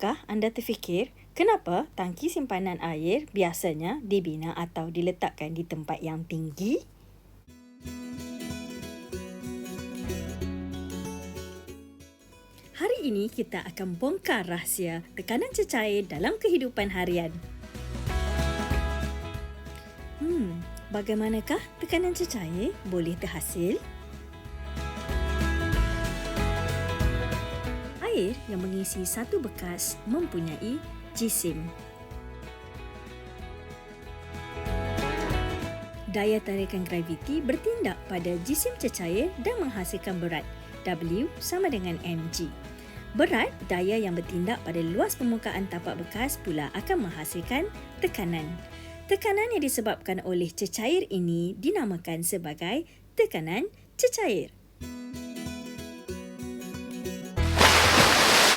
Pernahkah anda terfikir kenapa tangki simpanan air biasanya dibina atau diletakkan di tempat yang tinggi? Hari ini kita akan bongkar rahsia tekanan cecair dalam kehidupan harian. Bagaimanakah tekanan cecair boleh terhasil? Air yang mengisi satu bekas mempunyai jisim. Daya tarikan graviti bertindak pada jisim cecair dan menghasilkan berat. W sama dengan mg. Berat daya yang bertindak pada luas permukaan tapak bekas pula akan menghasilkan tekanan. Tekanan yang disebabkan oleh cecair ini dinamakan sebagai tekanan cecair.